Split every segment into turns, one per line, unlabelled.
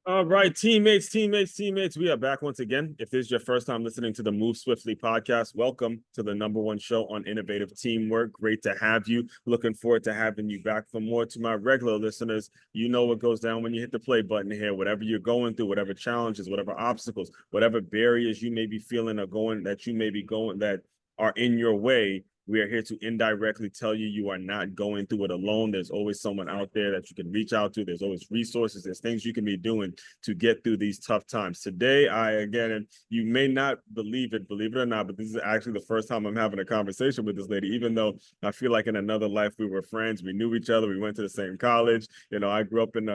All right, teammates. We are back once again. If this is your first time listening to the Move Swiftly podcast, welcome to the number one show on innovative teamwork. Great to have you. Looking forward to having you back. For more to my regular listeners, you know what goes down when you hit the play button here. Whatever you're going through, whatever challenges, whatever obstacles, whatever barriers you may be feeling or going that you may be going that are in your way, we are here to indirectly tell you you are not going through it alone. There's always someone out there that you can reach out to. There's always resources. There's things you can be doing to get through these tough times. Today, and you may not believe it or not, but this is actually the first time I'm having a conversation with this lady, even though I feel like in another life we were friends. We knew each other. We went to the same college. You know, I grew up in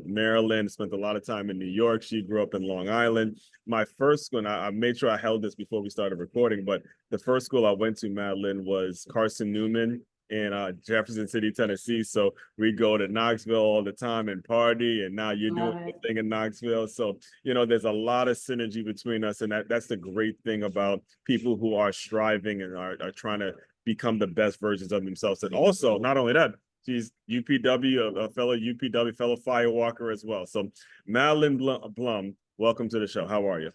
Maryland, spent a lot of time in New York. She grew up in Long Island. My first school, and I made sure I held this before we started recording, but the first school I went to, Madeline, was Carson Newman in Jefferson City, Tennessee. So we go to Knoxville all the time and party, and now you're doing the thing in Knoxville. So, you know, there's a lot of synergy between us, and that's the great thing about people who are striving and are trying to become the best versions of themselves. And also, not only that, she's UPW, a fellow UPW, fellow firewalker as well. So Madeline Blom, welcome to the show. How are you?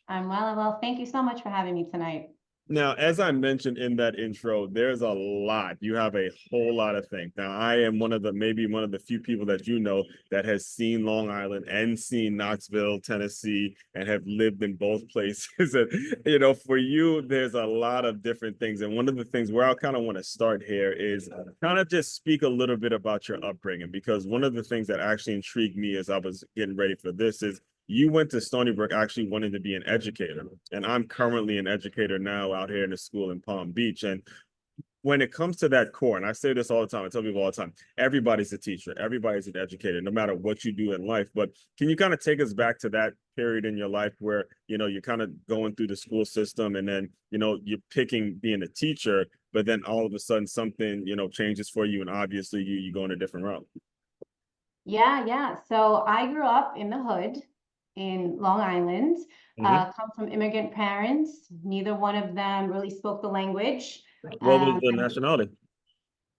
I'm well. Thank you so much for having me tonight.
Now, as I mentioned in that intro, there's a lot. You have a whole lot of things. Now, I am maybe one of the few people that you know that has seen Long Island and seen Knoxville, Tennessee, and have lived in both places. And, you know, for you, there's a lot of different things. And one of the things where I kind of want to start here is kind of just speak a little bit about your upbringing, because one of the things that actually intrigued me as I was getting ready for this is you went to Stony Brook actually wanting to be an educator. And I'm currently an educator now out here in the school in Palm Beach. And when it comes to that core, and I say this all the time, I tell people all the time, everybody's a teacher, everybody's an educator, no matter what you do in life. But can you kind of take us back to that period in your life where, you know, you're kind of going through the school system and then, you know, you're picking being a teacher, but then all of a sudden something, you know, changes for you and obviously you go in a different route.
Yeah. So I grew up in the hood in Long Island, come from immigrant parents. Neither one of them really spoke the language.
What was the nationality?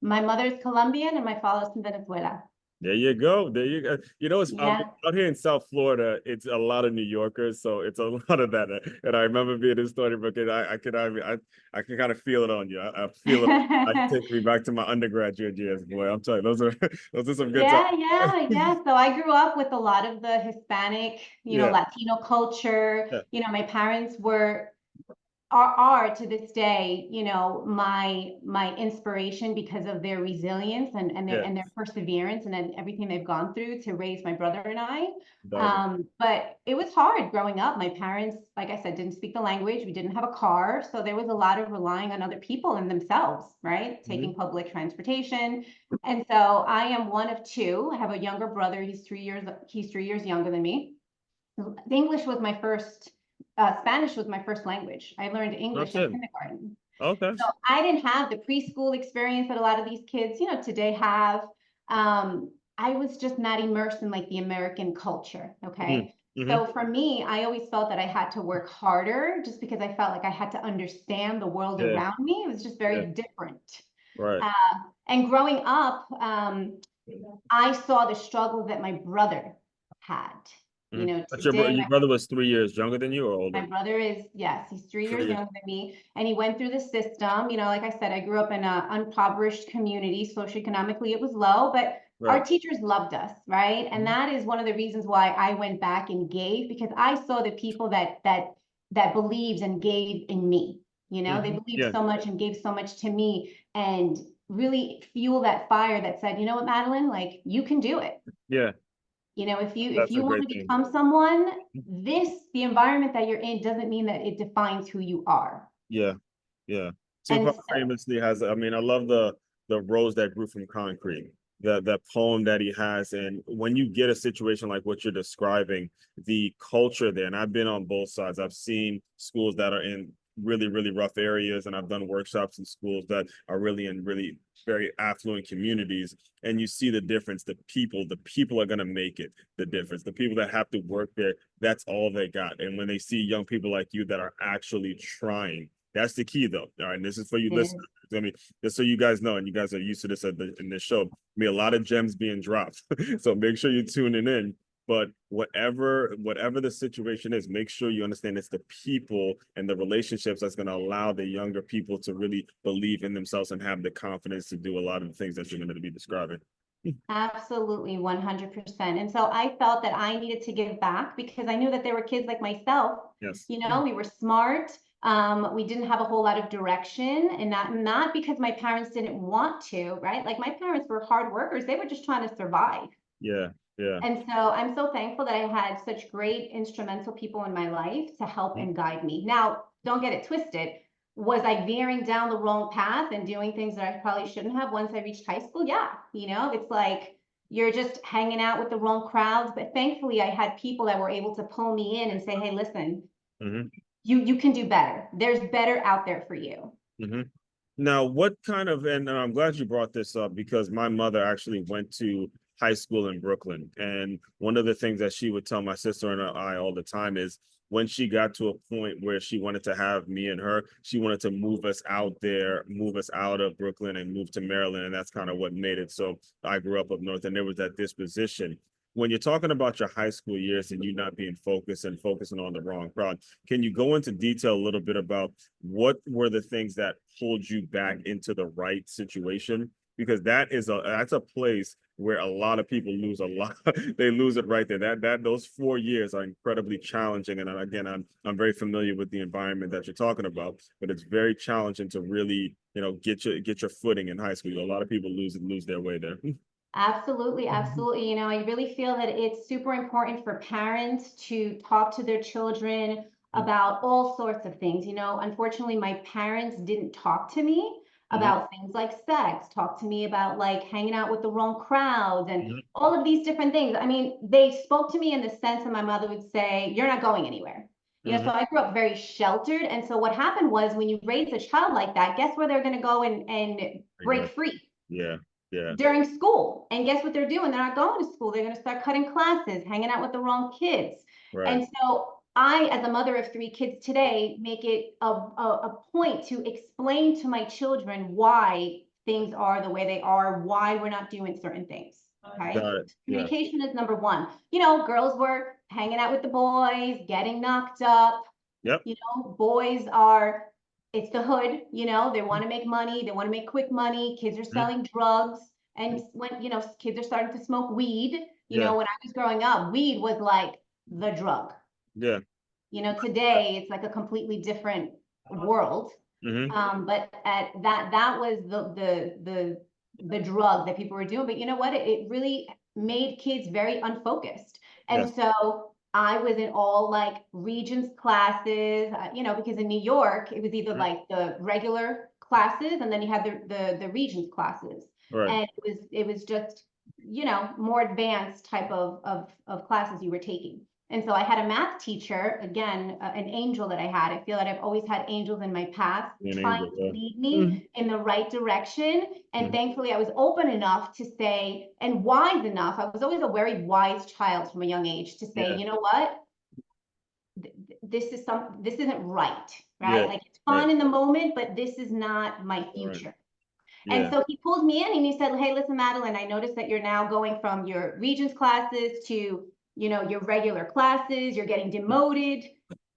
My mother is Colombian and my father is from Venezuela.
There you go. There you go. You know, it's
Yeah.
out here in South Florida. It's a lot of New Yorkers, so it's a lot of that. And I remember being in Stony Brook, and I can kind of feel it on you. I feel it. I take me back to my undergraduate years, boy. I'm telling you, those are some good times.
Yeah. So I grew up with a lot of the Hispanic,
Yeah,
Latino culture.
yeah,
My parents are to this day, my inspiration because of their resilience
yeah.
and their perseverance and then everything they've gone through to raise my brother and I.
That was
But it was hard growing up. My parents, like I said, didn't speak the language. We didn't have a car, so there was a lot of relying on other people and themselves, right? Taking public transportation. And so I am one of two. I have a younger brother. He's 3 years younger than me. English was my first Spanish was my first language. I learned English in kindergarten.
okay.
So I didn't have the preschool experience that a lot of these kids, today have. I was just not immersed in like the American culture. Okay. So for me, I always felt that I had to work harder just because I felt like I had to understand the world
Yeah,
around me. It was just very
yeah,
different.
right.
And growing up, I saw the struggle that my brother had.
But
Today,
your brother was 3 years younger than you or older?
my brother is, yes, he's 3 years
3 years.
younger than me, and he went through the system. Like I said, I grew up in an impoverished community. Socioeconomically, it was low, but our
Right.
teachers loved us, right? And that is one of the reasons why I went back and gave, because I saw the people that believed and gave in me. They believed
Yeah,
so much and gave so much to me, and really fuel that fire that said, you know what, Madeline, like you can do it.
yeah.
If
That's a
you want
great
to
thing.
become someone, the environment that you're in doesn't mean that it defines who you are.
Yeah, yeah.
And
Tupac famously has, I mean, I love the rose that grew from concrete, that poem that he has. And when you get a situation like what you're describing, the culture there, and I've been on both sides. I've seen schools that are in really, really rough areas, and I've done workshops in schools that are really in really very affluent communities. And you see the difference. The people are gonna make it the difference. The people that have to work there, that's all they got. And when they see young people like you that are actually trying, that's the key, though. All right, and this is for you listeners. I mean, just so you guys know, and you guys are used to this in this show, I mean, a lot of gems being dropped. So make sure you're tuning in. but whatever the situation is, make sure you understand it's the people and the relationships that's going to allow the younger people to really believe in themselves and have the confidence to do a lot of the things that you're going to be describing.
Absolutely, 100%. And so I felt that I needed to give back because I knew that there were kids like myself.
Yes.
You know, we were smart. We didn't have a whole lot of direction, and not because my parents didn't want to, right? Like my parents were hard workers. They were just trying to survive.
Yeah. Yeah.
And so I'm so thankful that I had such great instrumental people in my life to help and guide me. Now, don't get it twisted. Was I veering down the wrong path and doing things that I probably shouldn't have once I reached high school? Yeah. You know, it's like you're just hanging out with the wrong crowds. But thankfully, I had people that were able to pull me in and say, hey, listen, you can do better. There's better out there for you.
Now, what kind of, and I'm glad you brought this up because my mother actually went to high school in Brooklyn. And one of the things that she would tell my sister and I all the time is when she got to a point where she wanted to have me and her, she wanted to move us out there, move us out of Brooklyn and move to Maryland. And that's kind of what made it. So I grew up north, and there was that disposition. When you're talking about your high school years and you not being focused and focusing on the wrong crowd, can you go into detail a little bit about what were the things that pulled you back into the right situation? Because that's a place where a lot of people lose a lot. They lose it right there. That those 4 years are incredibly challenging. And again, I'm very familiar with the environment that you're talking about, but it's very challenging to really, get your footing in high school. A lot of people lose their way there.
Absolutely, absolutely. You know, I really feel that it's super important for parents to talk to their children about all sorts of things. You know, unfortunately, my parents didn't talk to me about things like sex, talk to me about like hanging out with the wrong crowds and all of these different things. I mean, they spoke to me in the sense that my mother would say, you're not going anywhere. You know, so I grew up very sheltered. And so what happened was when you raise a child like that, guess where they're going to go and break free?
Yeah. Yeah.
During school. And guess what they're doing? They're not going to school. They're going to start cutting classes, hanging out with the wrong kids.
Right.
And so I, as a mother of 3 kids today, make it a point to explain to my children why things are the way they are, why we're not doing certain things. Okay.
Got it.
Communication is number one. You know, girls were hanging out with the boys, getting knocked up.
Yep.
You know, boys are, it's the hood, you know, they want to make money, they want to make quick money, kids are selling drugs. And when, you know, kids are starting to smoke weed, you know, when I was growing up, weed was like the drug.
Yeah.
You know, today it's like a completely different world. But at that was the drug that people were doing. But you know what? It really made kids very unfocused. And so I was in all like Regents classes, you know, because in New York, it was either like the regular classes and then you had the Regents classes.
Right.
And it was just, you know, more advanced type of classes you were taking. And so I had a math teacher, again, an angel that I had. I feel that I've always had angels in my path trying to lead me in the right direction. And thankfully, I was open enough to say, and wise enough. I was always a very wise child from a young age to say, you know what? This isn't right, right? Like it's fun in the moment, but this is not my future. And so he pulled me in and he said, hey, listen, Madeline, I noticed that you're now going from your Regents classes to, you know, your regular classes, you're getting demoted.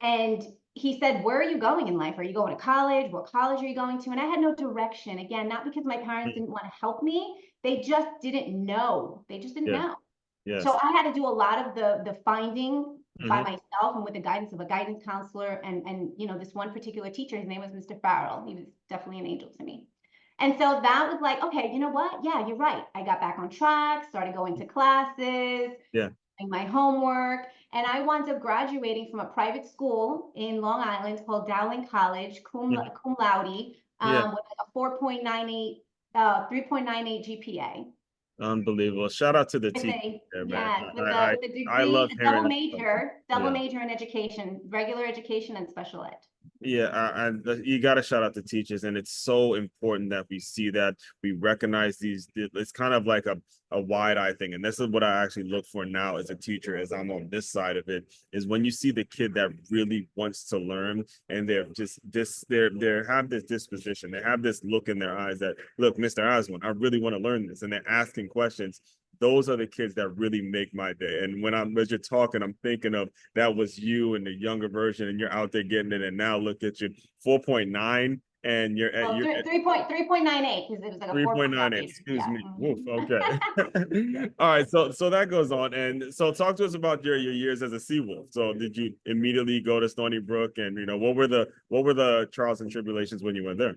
And he said, where are you going in life? Are you going to college? What college are you going to? And I had no direction. Again, not because my parents didn't want to help me. They just didn't know. They just didn't know. So I had to do a lot of the finding by myself and with the guidance of a guidance counselor. And, you know, this one particular teacher, his name was Mr. Farrell. He was definitely an angel to me. And so that was like, okay, you know what? Yeah, you're right. I got back on track, started going to classes, doing my homework, and I wound up graduating from a private school in Long Island called Dowling College, cum laude, with a 4.98, 3.98 GPA.
Unbelievable. Shout out to the team.
Yeah, with the degree,
I love
double major in education, regular education and special ed.
Yeah, you got to shout out the teachers, and it's so important that we see that we recognize these. It's kind of like a wide eye thing, and this is what I actually look for now as a teacher, as I'm on this side of it, is when you see the kid that really wants to learn, and they're just they have this disposition, they have this look in their eyes that, look, Mr. Oswin, I really want to learn this, and they're asking questions. those are the kids that really make my day. And as you're talking, I'm thinking of that was you and the younger version, and you're out there getting it. And now look at you, 4.9, and you're at
Well,
you're
3.98 because it was like a
3.98.
4.98.
Excuse
Yeah.
me. Woof. Okay. All right. So that goes on, and so talk to us about your years as a Seawolf. So did you immediately go to Stony Brook, and what were the trials and tribulations when you went there?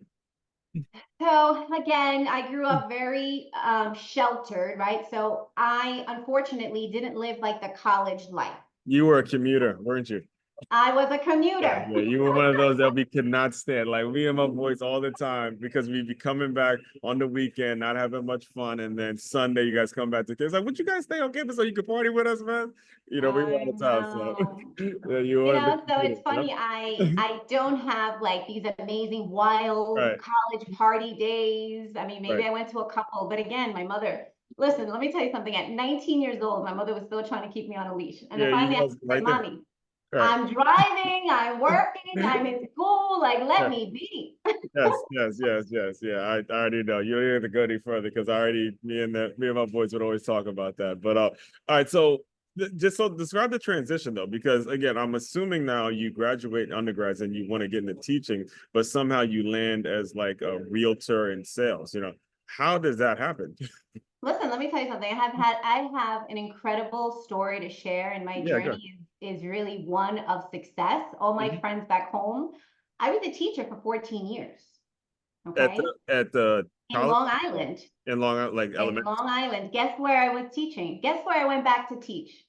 So again, I grew up very sheltered, right? So I unfortunately didn't live like the college life.
You were a commuter, weren't you?
I was a
Yeah,
commuter.
yeah, you were one of those that we could not stand. Like me and my boys all the time because we'd be coming back on the weekend, not having much fun, and then Sunday you guys come back to kids. Like, would you guys stay on campus so you could party with us, man? We were
I
all the time. So
know.
yeah, you were one of the
So
computers,
it's funny, I don't have like these amazing wild
Right,
college party days. I mean, maybe
right.
I went to a couple, but again, my mother, listen, let me tell you something. At 19 years old, my mother was still trying to keep me on a leash. And then
Yeah, you
finally I
guys
said,
right there.
Mommy,
Right.
I'm driving, I'm working, I'm in school, like let
Yeah.
me be.
Yes. Yeah, I already know. You don't have to go any further because me and my boys would always talk about that. But all right, so just so describe the transition though, because again, I'm assuming now you graduate undergrads and you want to get into teaching, but somehow you land as like a realtor in sales. How does that happen?
Listen, let me tell you something. I have an incredible story to share, and my
Yeah, good.
journey is really one of success. All my
Mhm.
friends back home, I was a teacher for 14 years,
At
okay?
the
In
college
Long Island.
in Long Island, like
In
elementary,
Long Island. Guess where I was teaching? Guess where I went back to teach?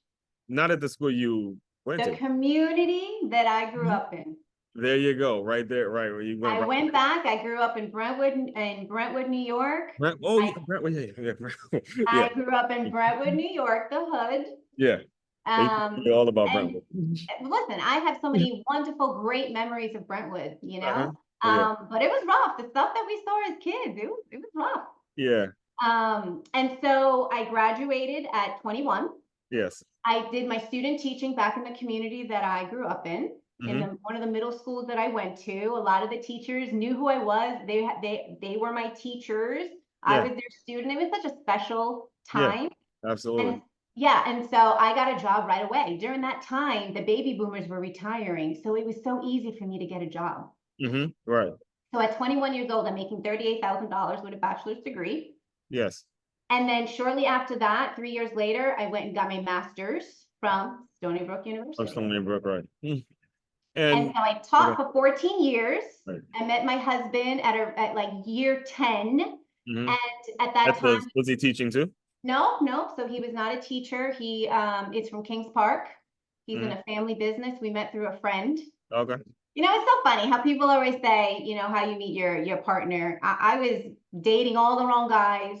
not at the school you went
The
to.
community that I grew
Mhm.
up in.
There you go, right there, right where you went
I
right.
went back. I grew up in Brentwood, New York.
Brent, oh yeah,
I
Brent, well, yeah, yeah,
I grew up in Brentwood, New York, the hood.
yeah. They tell
Um,
all about
and
Brentwood.
listen, I have so many wonderful, great memories of Brentwood,
Uh-huh. Oh, yeah,
But it was rough. The stuff that we saw as kids, it was rough.
yeah,
And so I graduated at 21.
yes.
I did my student teaching back in the community that I grew up in
Hmm.
one of the middle schools that I went to. A lot of the teachers knew who I was. They were my teachers. I
Yeah,
was their student. It was such a special
yeah,
time. And
absolutely.
yeah, and so I got a job right away. During that time, the baby boomers were retiring, so it was so easy for me to get a job.
Right.
So at 21 years old, I'm making $38,000 with a bachelor's degree.
Yes.
And then shortly after that, 3 years later, I went and got my master's from Stony Brook
I'm
University.
still in Brook, right.
And
And
so I
okay,
taught for 14 years.
right.
I met my husband at like year 10.
Hmm.
And at that
At the
time,
was he teaching too?
no. So he was not a teacher. He is from Kings Park. He's in
Hmm.
a family business. We met through a friend.
Okay.
It's so funny how people always say, how you meet your partner. I was dating all the wrong guys.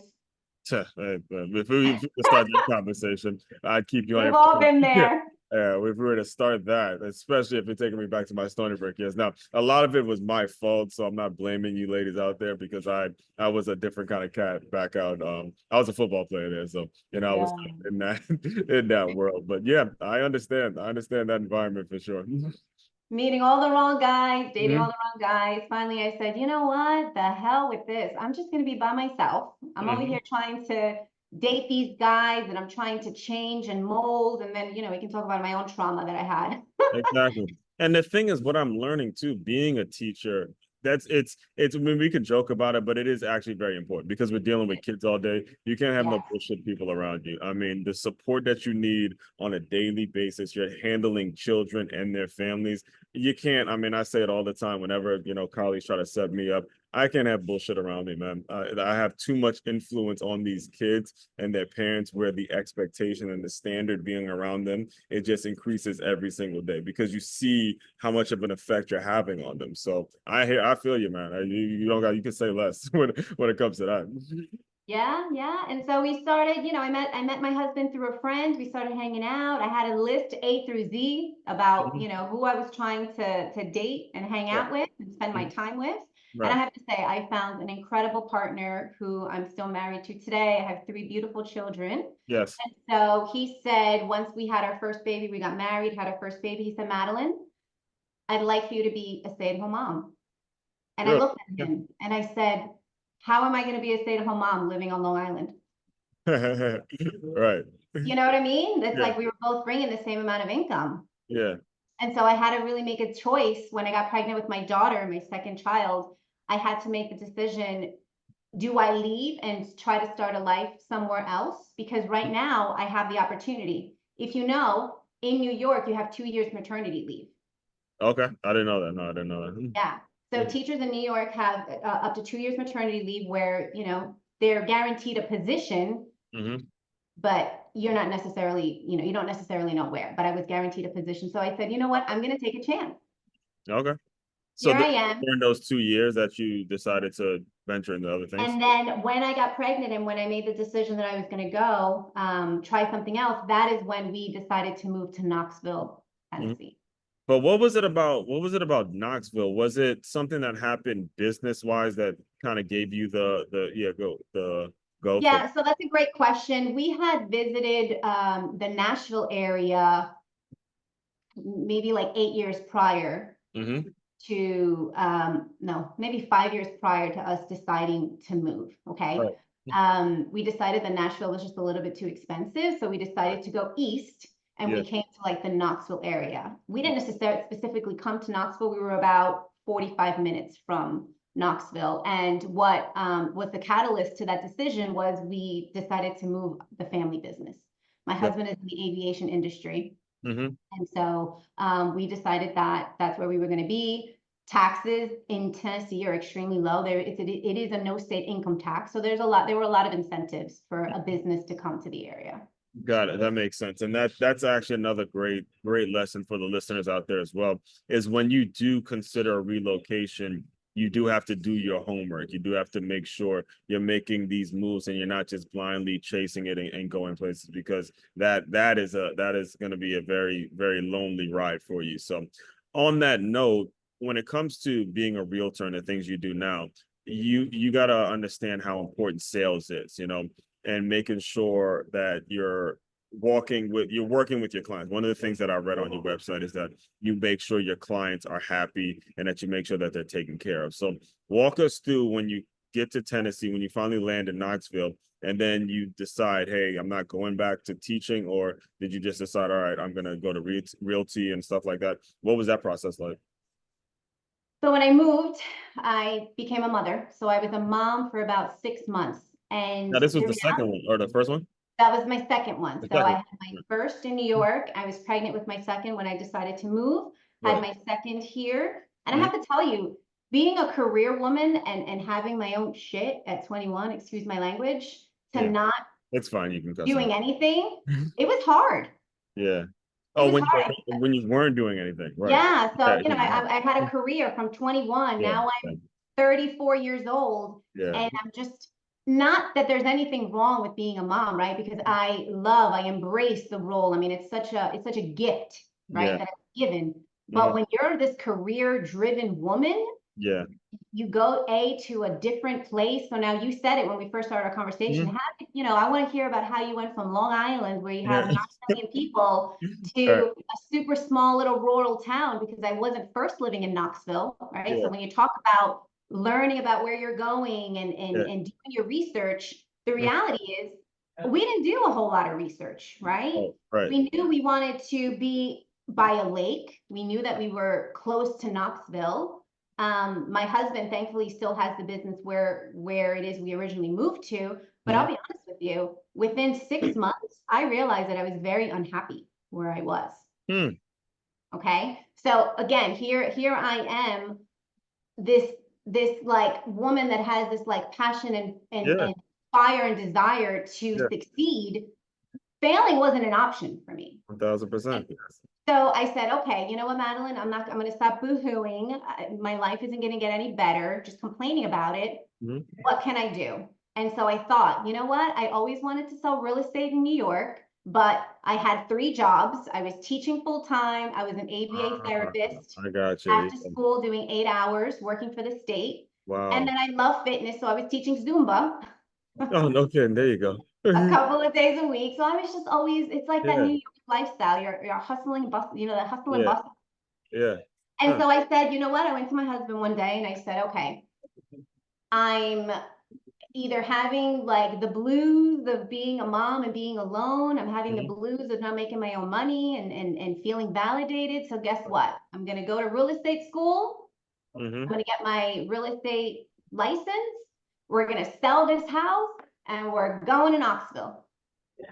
If we were to start that conversation, I'd keep you on
We've
your
all
phone.
been
Yeah.
there.
If we were to start that, especially if you're taking me back to my Stony Brook years. Now, a lot of it was my fault, so I'm not blaming you ladies out there because I was a different kind of cat back out. I was a football player there, so I was
Yeah.
kind of in that in that world. But yeah, I understand. I understand that environment for sure.
Meeting all the wrong guys, dating all
Mhm.
the wrong guys. Finally, I said, you know what? The hell with this. I'm just going to be by myself. I'm over
Mhm.
here trying to date these guys and I'm trying to change and mold. And then, we can talk about my own trauma that I had.
Exactly. And the thing is, what I'm learning too, being a teacher, I mean, we can joke about it, but it is actually very important because we're dealing with kids all day. You can't have no
Yes.
bullshit people around you. I mean, the support that you need on a daily basis, you're handling children and their families. You can't, I mean, I say it all the time whenever, colleagues try to set me up. I can't have bullshit around me, man. I have too much influence on these kids and their parents where the expectation and the standard being around them, it just increases every single day because you see how much of an effect you're having on them. So I feel you, man. You don't got, you can say less when it comes to that.
Yeah. And so we started, I met my husband through a friend. We started hanging out. I had a list A through Z about,
Mhm.
who I was trying to date and hang
Right.
out with and spend my
Mhm.
time with. And I
Right.
have to say, I found an incredible partner who I'm still married to today. I have three beautiful children.
Yes.
And so he said, once we had our first baby, we got married, had our first baby. He said, Madeline, I'd like for you to be a stay-at-home mom. And I
Really?
looked at
Yeah.
him and I said, how am I going to be a stay-at-home mom living on Long Island?
Right.
You know what I mean? It's
Yeah.
like we were both bringing the same amount of income.
Yeah.
And so I had to really make a choice when I got pregnant with my daughter, my second child. I had to make the decision, do I leave and try to start a life somewhere else? Because right now I have the opportunity. If you know, in New York, you have 2 years maternity leave.
Okay. I didn't know that. No, I didn't know
Yeah. So
that.
teachers in New York have up to 2 years maternity leave where, they're guaranteed a position,
Hmm.
but you're not necessarily, you don't necessarily know where, but I was guaranteed a position. So I said, you know what, I'm going to take a chance.
Okay. So
Here
this
I am.
during those 2 years that you decided to venture into other things.
And then when I got pregnant and when I made the decision that I was going to go try something else, that is when we decided to move to Knoxville,
Mhm.
Tennessee.
But what was it about Knoxville? Was it something that happened business wise that kind of gave you the go for?
Yeah, so that's a great question. We had visited the Nashville area maybe like 8 years prior
Mm-hmm.
to no, maybe 5 years prior to us deciding to move. Okay.
Right.
We decided that Nashville was just a little bit too expensive. So we decided to go east and we
Yeah.
came to like the Knoxville area. We didn't necessarily specifically come to Knoxville. We were about 45 minutes from Knoxville. And what was the catalyst to that decision was we decided to move the family business. My
Yeah.
husband is in the aviation industry.
Mm-hmm.
And so we decided that that's where we were going to be. Taxes in Tennessee are extremely low. It is a no state income tax. So there were a lot of incentives for a business to come to the area.
Got it. That makes sense. And that's actually another great lesson for the listeners out there as well, is when you do consider a relocation, you do have to do your homework. You do have to make sure you're making these moves and you're not just blindly chasing it and going places, because that is going to be a very, very lonely ride for you. So on that note, when it comes to being a realtor and the things you do now, you got to understand how important sales is, and making sure that you're working with your clients. One of the things that I read on your website is that you make sure your clients are happy and that you make sure that they're taken care of. So walk us through when you get to Tennessee, when you finally land in Knoxville, and then you decide, hey, I'm not going back to teaching, or did you just decide, all right, I'm going to go to realty and stuff like that? What was that process like?
So when I moved, I became a mother. So I was a mom for about 6 months. And
Now, this was
the
the second one or the first one?
That was my second one.
The
So I
second
had my first in New York. I was pregnant with my second when I decided to move, had
one.
my second here. And I
Right.
have to tell you, being a career woman and having my own shit at 21, excuse my language, to
Yeah,
not
it's fine. You can cuss on.
doing anything, it was hard.
Yeah.
It
Oh,
was
when
hard.
when you weren't doing anything, right?
Yeah.
Yeah,
So,
yeah,
I had a career from 21.
yeah,
Now I'm 34 years old.
yeah,
And I'm just not that there's anything wrong with being a mom, right? Because I embrace the role. I mean, it's such a gift, right?
yeah,
That it's given. But
mhm,
when you're this career driven woman,
yeah.
you go to a different place. So now you said it when we first started our conversation.
Mhm.
How, I want to hear about how you went from Long Island, where you have
Yeah.
9 million people,
All right.
to a super small little rural town, because I wasn't first living in Knoxville, right?
Yeah,
So when you talk about learning about where you're going
yeah.
and doing your research, the
Mhm.
reality is we didn't do a whole lot of research, right?
Oh, right.
We knew we wanted to be by a lake. We knew that we were close to Knoxville. My husband thankfully still has the business where it is we originally moved to. But I'll
Mhm.
be honest with you, within 6 months, I realized that I was very unhappy where I was.
Hmm.
Okay. So again, here I am, this this like woman that has this like passion
Yeah,
and fire and desire to
yeah.
succeed. Failing wasn't an option for me.
1,000%.
So I said, okay, you know what, Madeline, I'm going to stop boohooing. My life isn't going to get any better, just complaining about it.
Mhm.
What can I do? And so I thought, you know what? I always wanted to sell real estate in New York, but I had 3 jobs. I was teaching full time. I was an ABA
Ah,
therapist
I got you.
after
Yeah.
school doing 8 hours working for the state. And
Wow.
then I love fitness. So I was teaching Zumba
Oh, no kidding. There you go.
a couple of days a week. So I was just always, it's like that
Yeah,
New York lifestyle. You're hustling and bustle, that hustle and
yeah,
bustle.
yeah.
And
Huh.
so I said, you know what? I went to my husband one day and I said, okay, I'm either having like the blues of being a mom and being alone. I'm having the
Mhm.
blues of not making my own money and feeling validated. So guess what? I'm going to go to real estate school. I'm
Mhm.
going to get my real estate license. We're going to sell this house and we're going to Knoxville.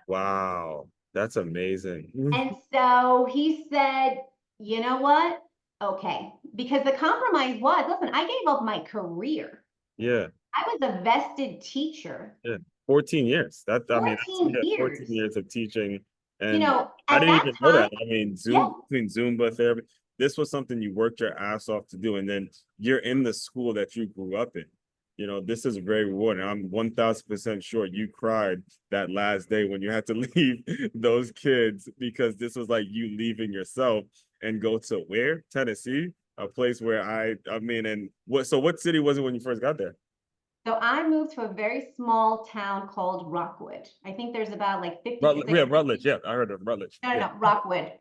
Wow, that's amazing.
And so he said, you know what? Okay. Because the compromise was, listen, I gave up my career.
Yeah,
I was a vested teacher,
yeah. 14 years. That I mean, that's,
14
yeah, 14
years.
years of teaching,
You
and
know,
I
at
didn't
that
even know
time,
that. I mean,
yeah,
Zoom between Zumba therapy, this was something you worked your ass off to do, and then you're in the school that you grew up in. This is very rewarding. I'm 1000% sure you cried that last day when you had to leave those kids because this was like you leaving yourself and go to where? Tennessee, a place where I mean, and what city was it when you first got there?
so I moved to a very small town called Rockwood. I think there's about like 50,
Rutledge,
it's like
yeah,
a
Rutledge.
50,
Yeah, I heard of Rutledge.
no, no,
Yeah,
no, Rockwood.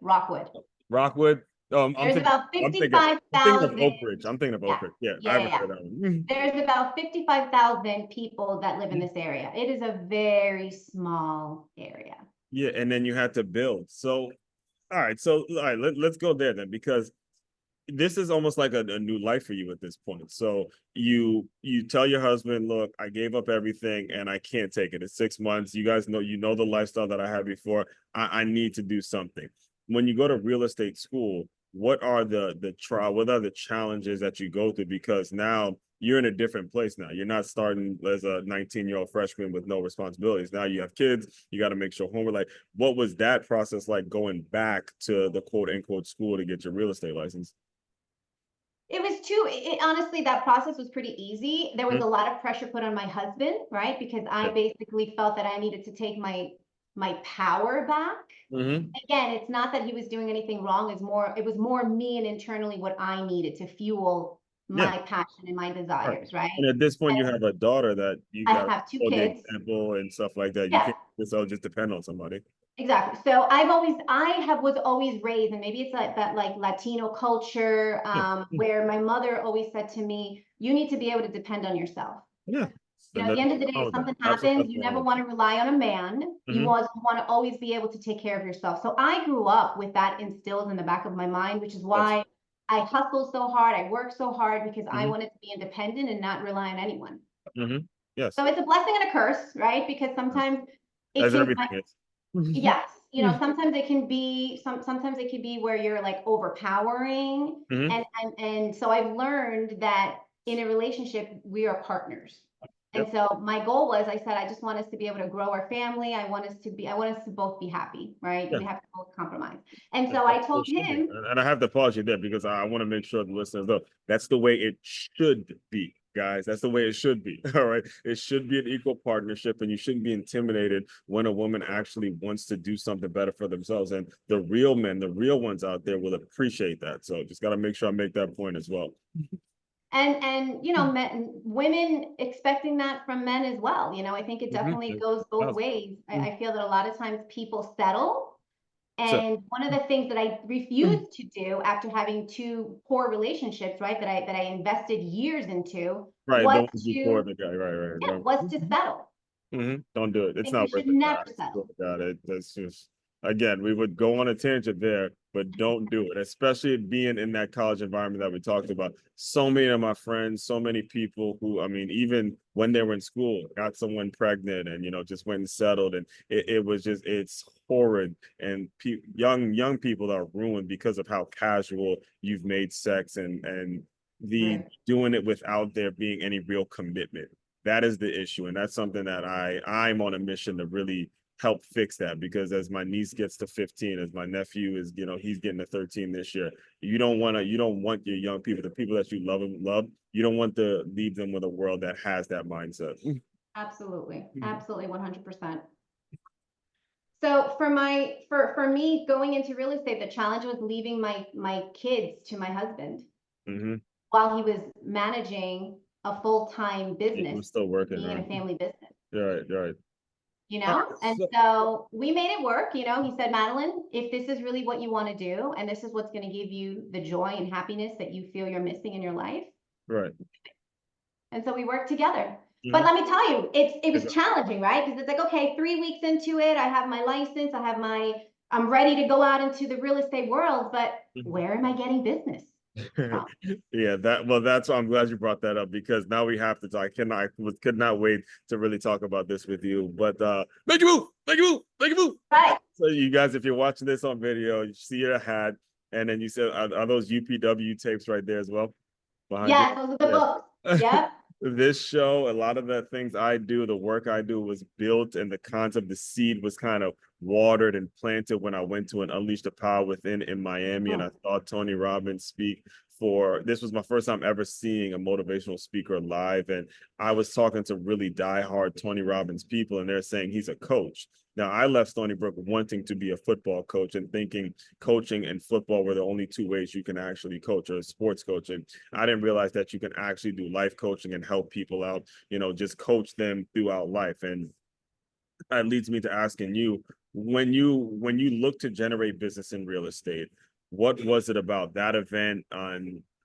Rockwood. I'm
There's
thinking.
about
I'm thinking. I'm thinking of
55,000.
Oak Ridge. I'm thinking of
Yeah,
Oak Ridge. Yeah, I
yeah, yeah,
haven't
yeah.
heard of that one.
There's about 55,000 people that live in this area. It is a very small area.
Yeah, and then you had to build. So, all right. So, all right. Let's go there then, because this is almost like a new life for you at this point. So you tell your husband, look, I gave up everything and I can't take it. It's 6 months. You guys know the lifestyle that I had before. I need to do something. When you go to real estate school, what are the challenges that you go through? Because now you're in a different place now. You're not starting as a 19-year-old freshman with no responsibilities. Now you have kids. You got to make sure homework. Like, what was that process like going back to the quote unquote school to get your real estate license?
It was honestly, that process was pretty easy. There was a lot of pressure put on my husband, right? Because I basically felt that I needed to take my power back.
Mm-hmm.
Again, it's not that he was doing anything wrong. It was more me and internally what I needed to fuel
Yeah.
my passion and my
All right.
desires, right?
And at this point, you
And
have a daughter that you
I
got to
have two
hold the
kids.
example and stuff like that. You
Yeah,
can't just depend on somebody.
exactly. So was always raised, and maybe it's like that like Latino culture,
Yeah.
where my mother always said to me, you need to be able to depend on yourself.
Yeah.
You
And
know, at the
that's
end of the
nothing
day,
wrong
if
with that.
something
Absolutely
happens, you
nothing wrong
never
with
want to rely on a man.
that.
You
Mm-hmm.
always want to always be able to take care of yourself. So I grew up with that instilled in the back of my mind, which is
That's
why I hustled so hard. I worked so hard because I
mm-hmm.
wanted to be independent and not rely on anyone.
Mm-hmm. Yes.
So it's a blessing and a curse, right? Because
Yes.
sometimes it
As
can,
everything is.
yes, sometimes it can be sometimes it can be where you're like overpowering.
Mm-hmm.
And so I've learned that in a relationship, we are partners. And
Yep.
so my goal was, I said, I just want us to be able to grow our family. I want us to both be happy, right?
Yeah.
We have to both compromise. And
That's
so
the
I
way
told
it should be.
him,
And I have to pause you there because I want to make sure the listeners know that's the way it should be, guys. That's the way it should be. All right. It should be an equal partnership, and you shouldn't be intimidated when a woman actually wants to do something better for themselves. And the real men, the real ones out there will appreciate that. So just got to make sure I make that point as well.
and women expecting that from men as well. I think it definitely goes both ways. I feel that a lot of times people settle.
So,
And one of the things that I refused to do after having two poor relationships, right, that I invested years into,
right.
was
The ones before
to
the guy. Right.
yeah,
Right.
was to settle.
Don't do it.
I
It's
think we
not worth
should
it,
never
guys.
settle.
Got it. That's just again, we would go on a tangent there, but don't do it. Especially being in that college environment that we talked about. So many of my friends, so many people who, I mean, even when they were in school, got someone pregnant and just went and settled, and it was just it's horrid. And young people are ruined because of how casual you've made sex and the
Right.
doing it without there being any real commitment. That is the issue, and that's something that I'm on a mission to really help fix that, because as my niece gets to 15, as my nephew is, he's getting to 13 this year, you don't want your young people, the people that you love, you don't want to leave them with a world that has that mindset.
Absolutely. Absolutely 100%. So for me going into real estate, the challenge was leaving my kids to my husband
Mm-hmm.
while he was managing a full-time
He
business,
was still working,
being in
right?
a family business.
Right. All right.
And so we made it work. He said, Madeline, if this is really what you want to do, and this is what's going to give you the joy and happiness that you feel you're missing in your life.
Right.
And so we worked together. But let me tell you, it was challenging, right? Because it's like, okay, 3 weeks into it, I have my license, I'm ready to go out into the real estate world, but where am I getting business from?
Yeah, that's why I'm glad you brought that up, because now we have to talk. Could not wait to really talk about this with you. But make a move, make a move, make a move.
Right.
So you guys, if you're watching this on video, you see your hat, and then you said, are those UPW tapes right there as well behind you?
Yes, those are the books.
Yes.
Yep.
This show, a lot of the things I do, the work I do was built, and the concept, the seed was kind of watered and planted when I went to an Unleash the Power Within in Miami, and I saw Tony Robbins speak. This was my first time ever seeing a motivational speaker live, and I was talking to really diehard Tony Robbins people, and they're saying he's a coach. Now, I left Stony Brook wanting to be a football coach and thinking coaching and football were the only two ways you can actually coach, or sports coaching. I didn't realize that you can actually do life coaching and help people out, just coach them throughout life. And that leads me to asking you, when you look to generate business in real estate, what was it about that event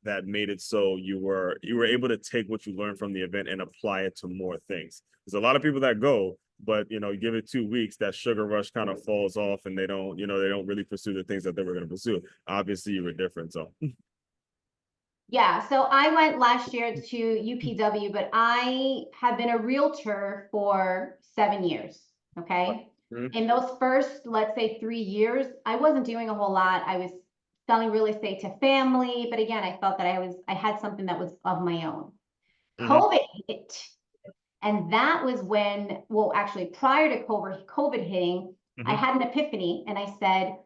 that made it so you were able to take what you learned from the event and apply it to more things? There's a lot of people that go, but you give it 2 weeks, that sugar rush kind of falls off, and they don't really pursue the things that they were going to pursue. Obviously, you were different, so.
Yeah, so I went last year to UPW, but I have been a realtor for 7 years. Okay. In those first, let's say 3 years, I wasn't doing a whole lot. I was selling real estate to family, but again, I felt that I had something that was of my own. COVID hit. And that was when, well, actually prior to COVID hitting, I had an epiphany, and I said,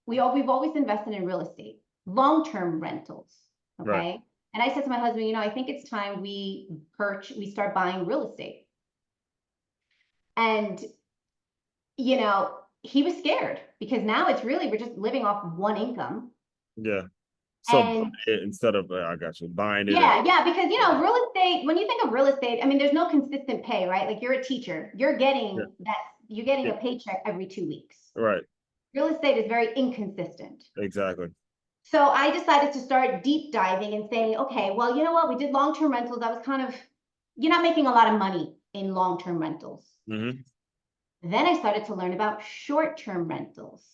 we've always invested in real estate, long-term rentals. Okay.
Right.
And I said to my husband, I think it's time we start buying real estate. And, he was scared, because now it's really, we're just living off one income.
Yeah. So
And
instead of, I got you, buying it.
yeah, because real estate, when you think of real estate, I mean, there's no consistent pay, right? Like, you're a teacher, you're getting a paycheck every 2 weeks.
Right.
Real estate is very inconsistent.
Exactly.
So I decided to start deep diving and saying, okay, well, you know what? We did long-term rentals. I was kind of, you're not making a lot of money in long-term rentals. Then I started to learn about short-term rentals.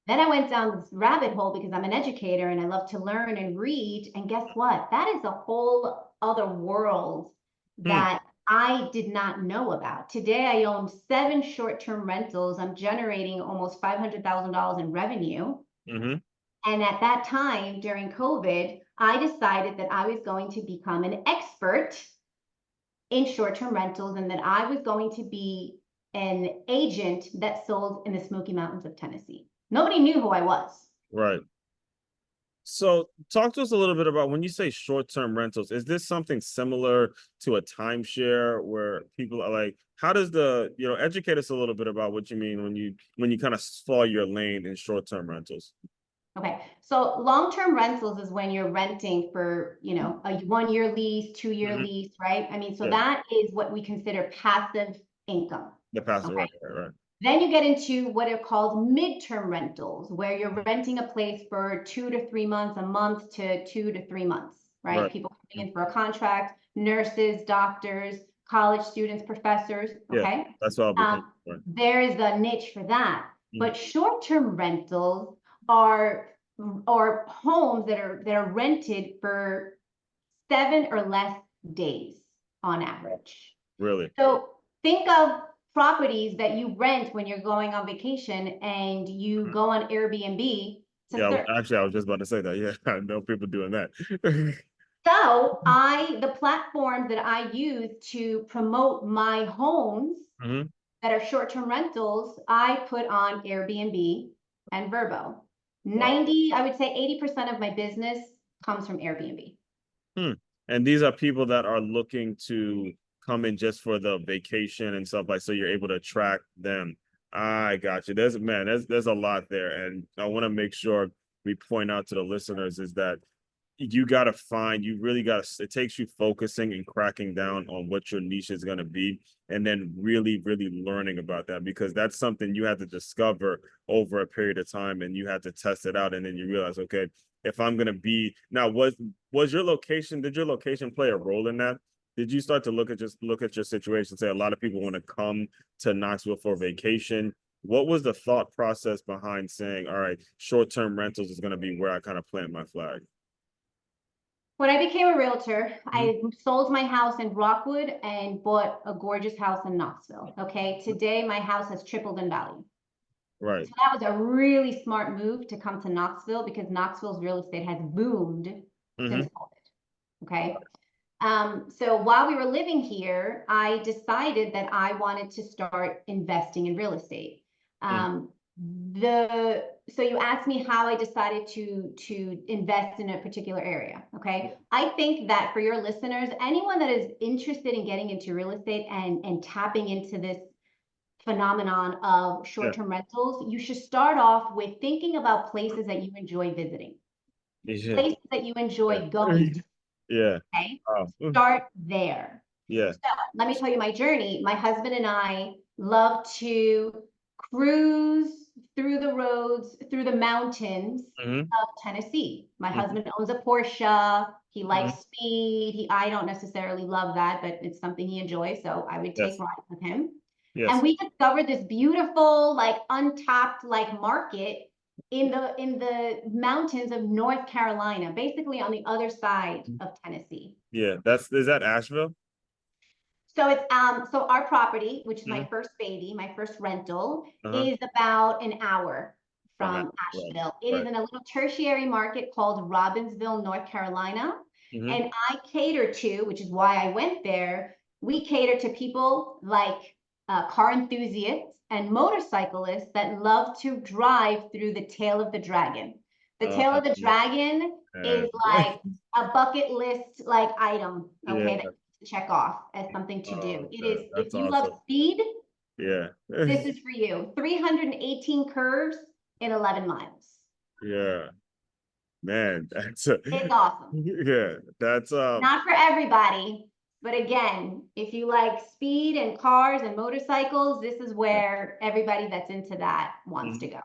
Then I went down this rabbit hole because I'm an educator and I love to learn and read. And guess what? That is a whole other world that I did not know about. Today, I own 7 short-term rentals. I'm generating almost $500,000 in revenue. And at that time, during COVID, I decided that I was going to become an expert in short-term rentals, and that I was going to be an agent that sold in the Smoky Mountains of Tennessee. Nobody knew who I was.
Right. So talk to us a little bit about, when you say short-term rentals, is this something similar to a timeshare where people are like, how does educate us a little bit about what you mean when you kind of follow your lane in short-term rentals?
Okay, so long-term rentals is when you're renting for, a 1-year lease, 2-year lease, right? I mean, so that is what we consider passive income.
The passive, right.
Then you get into what are called midterm rentals, where you're renting a place for 2 to 3 months, a month to 2 to 3 months, right? People coming in for a contract, nurses, doctors, college students, professors, okay?
Yeah, that's what I'll be
there is a niche for that. But short-term rentals are homes that are rented for 7 or less days on average.
Really?
So think of properties that you rent when you're going on vacation and you go on Airbnb to search.
Actually, I was just about to say that. Yeah, I know people doing that.
So the platforms that I use to promote my homes that are short-term rentals, I put on Airbnb and Vrbo. I would say 80% of my business comes from Airbnb.
And these are people that are looking to come in just for the vacation and stuff, like, so you're able to attract them. I got you. There's a lot there. And I want to make sure we point out to the listeners is that it takes you focusing and cracking down on what your niche is going to be, and then really, really learning about that, because that's something you have to discover over a period of time, and you have to test it out. And then you realize, okay, if I'm gonna be now, was your location, did your location play a role in that? Did you start to look at your situation, say a lot of people want to come to Knoxville for vacation? What was the thought process behind saying, all right, short-term rentals is going to be where I kind of plant my flag?
When I became a realtor,
Mhm.
I sold my house in Rockwood and bought a gorgeous house in Knoxville. Okay. Today, my house has tripled in value.
Right.
So that was a really smart move to come to Knoxville because Knoxville's real estate has boomed
Hmm.
since COVID. Okay. So while we were living here, I decided that I wanted to start investing in real estate.
Hmm.
Um, so you asked me how I decided to invest in a particular area. Okay. I think that for your listeners, anyone that is interested in getting into real estate and tapping into this phenomenon of
Yeah.
short-term rentals, you should start off with thinking about places that you enjoy visiting,
Yeah.
places that you
Yeah.
enjoy going to.
Yeah.
Okay.
Oh,
Start there.
yeah.
So let me tell you my journey. My husband and I love to cruise through the roads, through the mountains
Hmm.
of Tennessee. My
Hmm.
husband owns a Porsche. He likes
Hmm.
speed. I don't necessarily love that, but it's something he enjoys. So I would take
Yes.
rides with him. And
Yes.
we discovered this beautiful, like untapped, like market in the mountains of North Carolina, basically on the other side of Tennessee.
Yeah. Is that Asheville?
So it's so our property, which is my
Hmm.
first baby, my first rental,
Uh-huh.
is about an hour
From
from
Asheville.
Asheville. It is
Right.
in a little tertiary market called Robbinsville, North Carolina.
Hmm.
And I cater to, which is why I went there, we cater to people like car enthusiasts and motorcyclists that love to drive through the tail of the dragon. The tail of the dragon
Yeah.
is like a bucket list like item, okay,
Yeah.
to check off as something to do.
Oh,
It is, if
that's
you love
awesome.
speed,
Yeah.
this is for you. 318 curves in 11 miles.
Yeah. Man,
It's awesome.
yeah, that's
Not for everybody, but again, if you like speed and cars and motorcycles, this is where everybody that's into that wants to
Mhm.
go.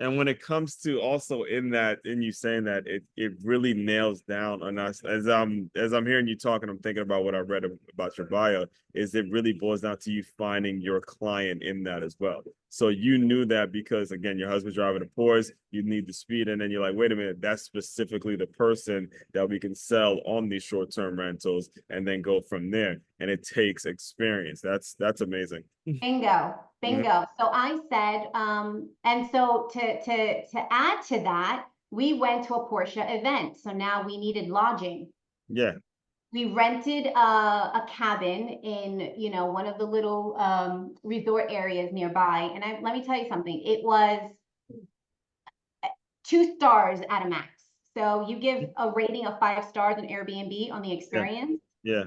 And when it comes to also in that, in you saying that, it really nails down on us. As I'm hearing you talking, I'm thinking about what I read about your bio, is it really boils down to you finding your client in that as well. So you knew that because again, your husband's driving a Porsche, you need the speed, and then you're like, wait a minute, that's specifically the person that we can sell on these short-term rentals and then go from there. And it takes experience. That's amazing.
Bingo,
Mhm.
bingo. So I said, and so to add to that, we went to a Porsche event. So now we needed lodging.
Yeah.
We rented a cabin in, one of the little resort areas nearby. And let me tell you something, it was 2 stars at a max. So you give a rating of 5 stars on Airbnb on the
Yeah.
experience.
Yeah.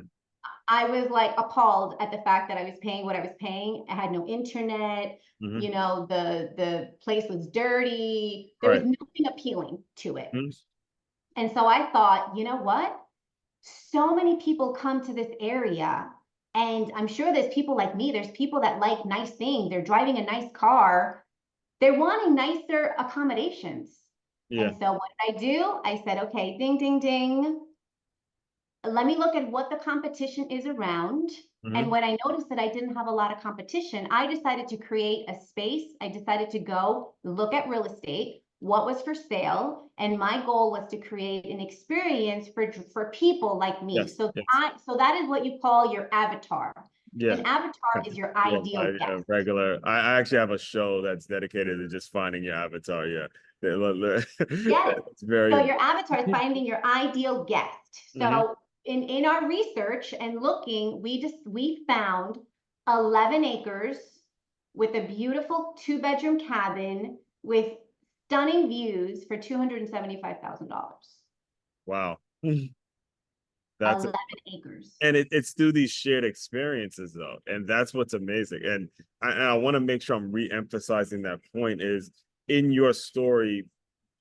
I was like appalled at the fact that I was paying what I was paying. I had no internet.
Hmm.
The place was dirty. There was
Right.
nothing appealing to it.
Mhm.
And so I thought, you know what? So many people come to this area, and I'm sure there's people like me. There's people that like nice things. They're driving a nice car. They're wanting nicer accommodations.
Yeah.
And so what did I do? I said, okay, ding, ding, ding. Let me look at what the competition is around. And
Hmm.
when I noticed that I didn't have a lot of competition, I decided to create a space. I decided to go look at real estate, what was for sale, and my goal was to create an experience for people like me.
Yes.
So
Yes.
so that is what you call your avatar.
Yeah.
An avatar is your
Yeah.
ideal
Yeah.
guest.
Regular. I actually have a show that's dedicated to just finding your avatar. Yeah.
Yes.
It's very
So your avatar is finding your ideal guest.
hmm.
So in our research and looking, we found 11 acres with a beautiful 2-bedroom cabin with stunning views for $275,000.
Wow. That's
11 acres.
and it's through these shared experiences though, and that's what's amazing. And I want to make sure I'm re-emphasizing that point is in your story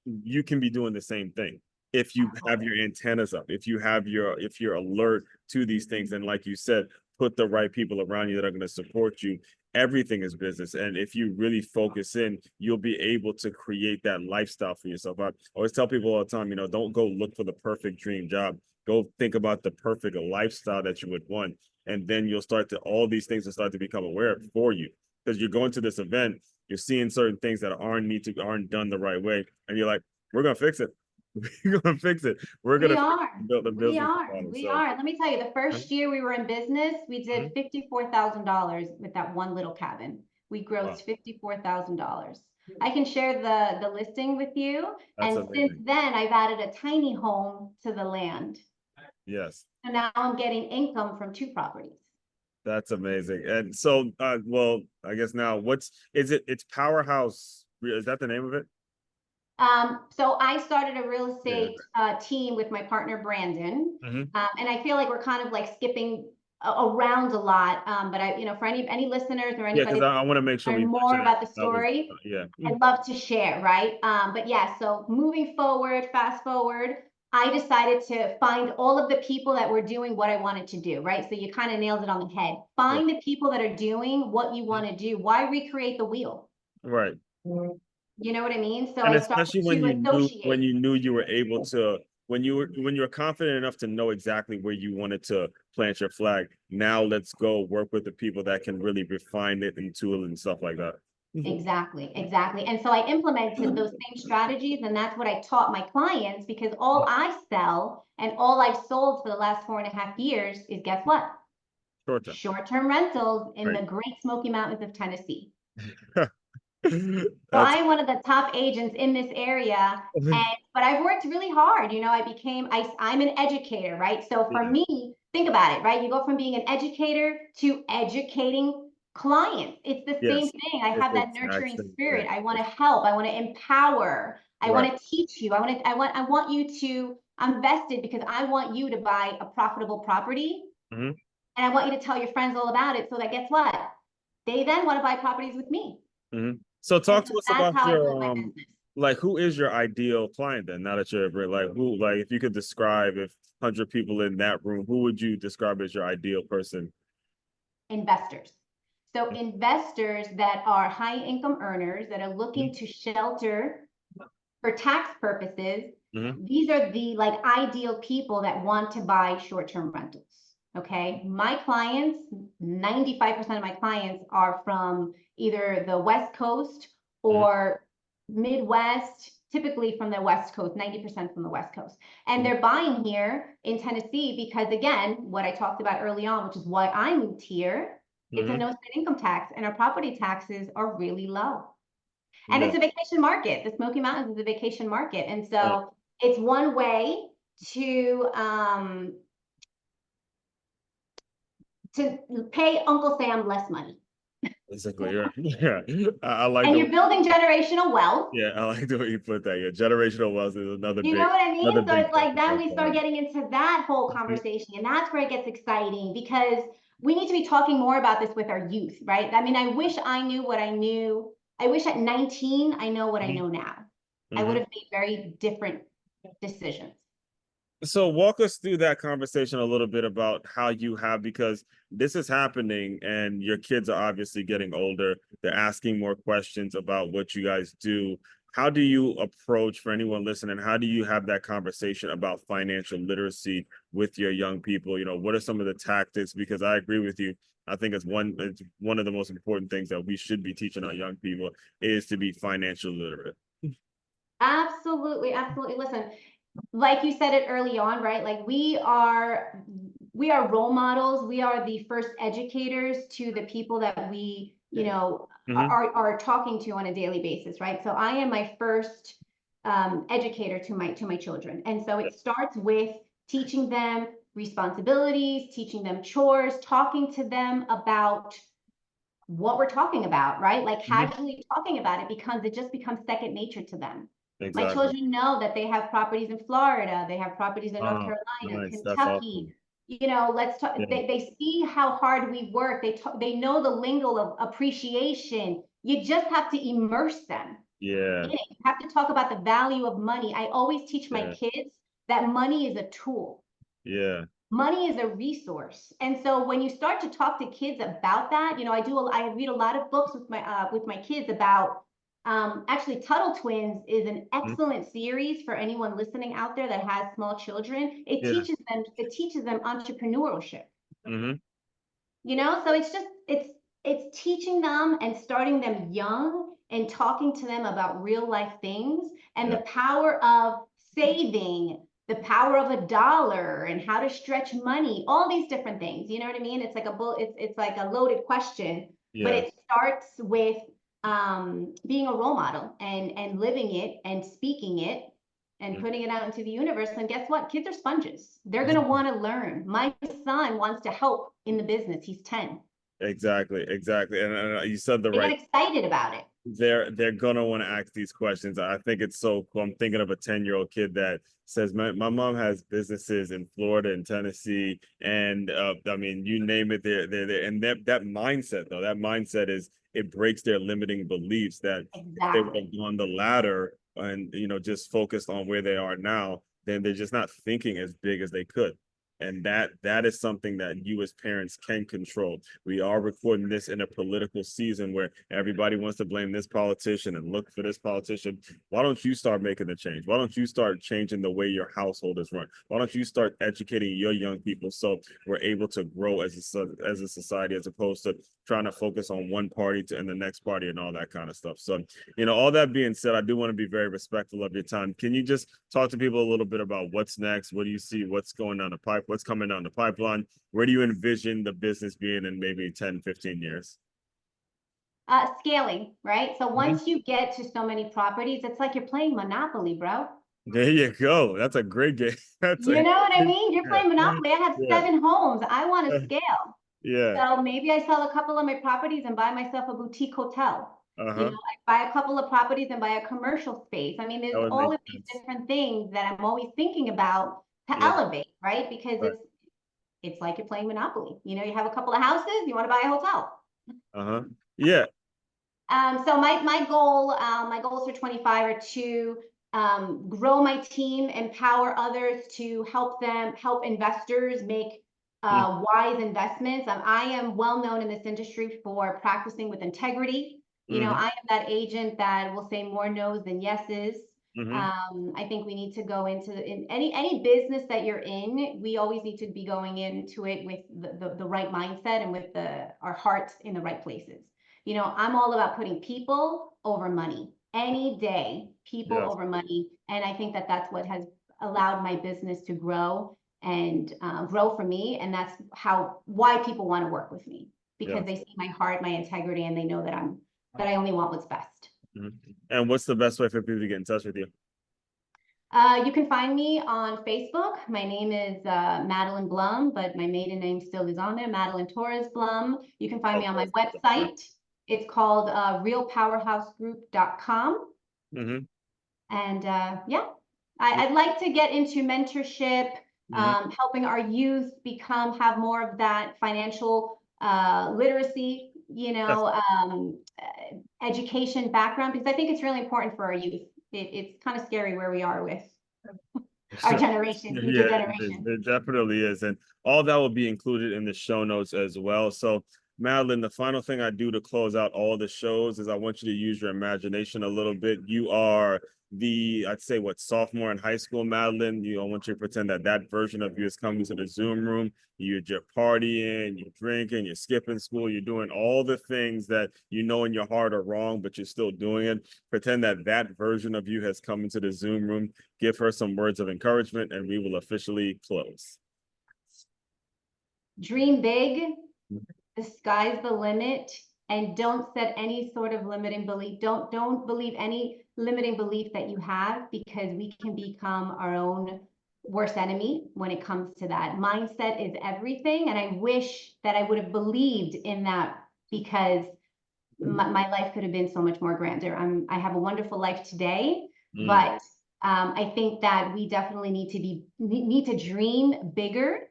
you can be doing the same thing if you have
Absolutely.
your antennas up, if you're alert to these things, and like you said, put the right people around you that are going to support you. everything is business. And if you really focus in, you'll be able to create that lifestyle for yourself. I always tell people all the time, don't go look for the perfect dream job. Go think about the perfect lifestyle that you would want. And then you'll all these things will start to become aware for you. Because you're going to this event, you're seeing certain things that aren't done the right way. And you're like, we're going to fix it. We're going to fix it. We're going to build a business model.
We are. Let me tell you, the first year we were in business, we did $54,000 with that one little cabin. We grossed $54,000. I can share the listing with you.
That's
and
amazing.
Since then, I've added a tiny home to the land.
Yes.
So now I'm getting income from 2 properties.
That's amazing. And so, well, I guess now it's Powerhouse. Is that the name of it?
So I started a real estate team with my partner, Brandon. And I feel like we're kind of like skipping around a lot. But for any listeners or anybody,
because I want to make sure we
learn more about the story. I'd love to share, right? But yeah, so moving forward, fast forward, I decided to find all of the people that were doing what I wanted to do, right? So you kind of nailed it on the head. Find the people that are doing what you want to do. Why recreate the wheel?
Right.
You know what I mean? So
And
I
especially when you knew you were able to, when you were confident enough to know exactly where you wanted to plant your flag. Now let's go work with the people that can really refine it and tool and stuff like that.
Exactly. And so I implemented those same strategies, and that's what I taught my clients, because all I sell and all I've sold for the last 4.5 years is, guess what? Short-term rentals in the Great Smoky Mountains of Tennessee. So I am one of the top agents in this area, but I've worked really hard. I'm an educator, right? So for me, think about it, right? You go from being an educator to educating clients. It's the same thing. I have that nurturing spirit. I want to help. I want to empower. I want to teach you. I want you to, I'm vested because I want you to buy a profitable property. And I want you to tell your friends all about it, so that, guess what? They then want to buy properties with me.
So talk to us about your like, who is your ideal client then? Now that you're like, if you could describe, if 100 people in that room, who would you describe as your ideal person?
Investors. So investors that are high income earners that are looking to shelter for tax purposes. These are the ideal people that want to buy short-term rentals. Okay, my clients, 95% of my clients are from either the West Coast or Midwest, typically from the West Coast, 90% from the West Coast. And they're buying here in Tennessee because, again, what I talked about early on, which is why I moved here, it's a no state income tax, and our property taxes are really low. And it's a vacation market. The Smoky Mountains is a vacation market. And so it's one way to pay Uncle Sam less money.
Basically, yeah. I like.
And you're building generational wealth.
Yeah, I like the way you put that. Yeah, generational wealth is another.
You know what I mean? So it's like then we start getting into that whole conversation, and that's where it gets exciting, because we need to be talking more about this with our youth, right? I mean, I wish I knew what I knew. I wish at 19 I know what I know now. I would have made very different decisions.
So walk us through that conversation a little bit about how you have, because this is happening and your kids are obviously getting older. They're asking more questions about what you guys do. How do you approach, for anyone listening, how do you have that conversation about financial literacy with your young people? What are some of the tactics? Because I agree with you. I think it's one of the most important things that we should be teaching our young people is to be financially literate.
Absolutely. Listen, like you said it early on, right? Like we are role models. We are the first educators to the people that we, are talking to on a daily basis, right? So I am my first educator to my children. And so it starts with teaching them responsibilities, teaching them chores, talking to them about what we're talking about, right? Like casually talking about it, because it just becomes second nature to them. Exactly. My children know that they have properties in Florida, they have properties in North Carolina, Kentucky. Let's talk. They see how hard we work. They know the lingo of appreciation. You just have to immerse them. You have to talk about the value of money. I always teach my kids that money is a tool. Money is a resource. And so when you start to talk to kids about that, I read a lot of books with my kids about actually Tuttle Twins is an
Mhm.
excellent series for anyone listening out there that has small children.
Yeah.
It teaches them entrepreneurship.
Hmm.
So it's teaching them and starting them young and talking to them about real life things and
Yeah.
the power of saving, the power of a dollar and how to stretch money, all these different things. You know what I mean? It's like a loaded question, but
Yeah.
it starts with being a role model and living it and speaking it and putting it out into the universe. And guess what? Kids are sponges. They're going to want to learn. My son wants to help in the business. He's 10.
Exactly. Exactly. And you said the
They get
right.
excited about it.
They're gonna want to ask these questions. I think it's so cool. I'm thinking of a 10-year-old kid that says, my mom has businesses in Florida and Tennessee, and I mean, you name it, they're there. And that mindset, though, that mindset is, it breaks their limiting beliefs that if they would
Exactly.
have gone the ladder and just focused on where they are now, then they're just not thinking as big as they could. And that is something that you as parents can control. We are recording this in a political season where everybody wants to blame this politician and look for this politician. Why don't you start making the change? Why don't you start changing the way your household is run? Why don't you start educating your young people so we're able to grow as a society, as opposed to trying to focus on one party and the next party and all that kind of stuff. So, all that being said, I do want to be very respectful of your time. Can you just talk to people a little bit about what's next? What do you see? What's going down the pipe? What's coming down the pipeline? Where do you envision the business being in maybe 10, 15 years?
Scaling, right? So
Mhm.
once you get to so many properties, it's like you're playing Monopoly, bro.
There you go. That's a great game. That's
You
a
know what I
great
mean? You're
game.
playing Monopoly. I have
Yeah.
7 homes. I want to scale.
Yeah.
So maybe I sell a couple of my properties and buy myself a boutique hotel.
Uh-huh.
I buy a couple of properties and buy a commercial space. I mean,
That
there's
would
all
make
of these
sense.
different things that I'm always thinking about to
Yeah.
elevate, right? Because
Right.
it's like you're playing Monopoly. You have a couple of houses, you want to buy a hotel.
Uh-huh. Yeah.
So my goals for 25 are to grow my team, empower others to help investors make
Mm.
wise investments. I am well known in this industry for practicing with integrity.
Mm-hmm.
I am that agent that will say more no's than yeses.
Mm-hmm.
I think we need to go in any business that you're in. We always need to be going into it with the right mindset and with our hearts in the right places. I'm all about putting people over money any day, people
Yes.
over money. And I think that that's what has allowed my business to grow and grow for me. And that's why people want to work with me, because
Yes.
they see my heart, my integrity, and they know that I only want what's best.
Mhm. And what's the best way for people to get in touch with you?
You can find me on Facebook. My name is Madeline Blum, but my maiden name still is on there, Madeline Torres Blum. You can find me on my website. It's called realpowerhousegroup.com.
Mm-hmm.
And yeah, I'd like to get into mentorship,
Mm-hmm.
helping our youth have more of that financial literacy,
Yes.
education background, because I think it's really important for our youth. It's kind of scary where we are with our generation, future
Yeah, it is.
generation.
It definitely is. And all that will be included in the show notes as well. So, Madeline, the final thing I do to close out all the shows is I want you to use your imagination a little bit. You are I'd say, what, sophomore in high school, Madeline. I want you to pretend that version of you is coming to the Zoom room. You're partying, you're drinking, you're skipping school, you're doing all the things that you know in your heart are wrong, but you're still doing it. Pretend that version of you has come into the Zoom room. Give her some words of encouragement, and we will officially close.
Dream big, the sky's the limit, and don't set any sort of limiting belief. Don't believe any limiting belief that you have, because we can become our own worst enemy when it comes to that. Mindset is everything, and I wish that I would have believed in that, because my life could have been so much more grander. I have a wonderful life today,
Mm.
but I think that we definitely need to dream bigger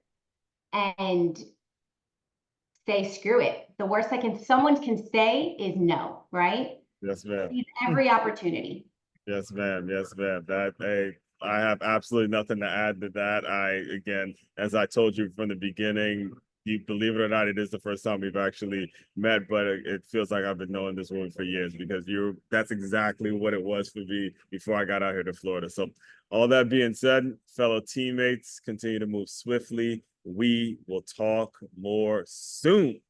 and say screw it. The worst someone can say is no, right?
Yes, ma'am.
Seize every opportunity.
Yes, ma'am. Yes, ma'am. That, hey, I have absolutely nothing to add to that. Again, as I told you from the beginning, you believe it or not, it is the first time we've actually met, but it feels like I've been knowing this woman for years because that's exactly what it was for me before I got out here to Florida. So all that being said, fellow teammates, continue to move swiftly. We will talk more soon.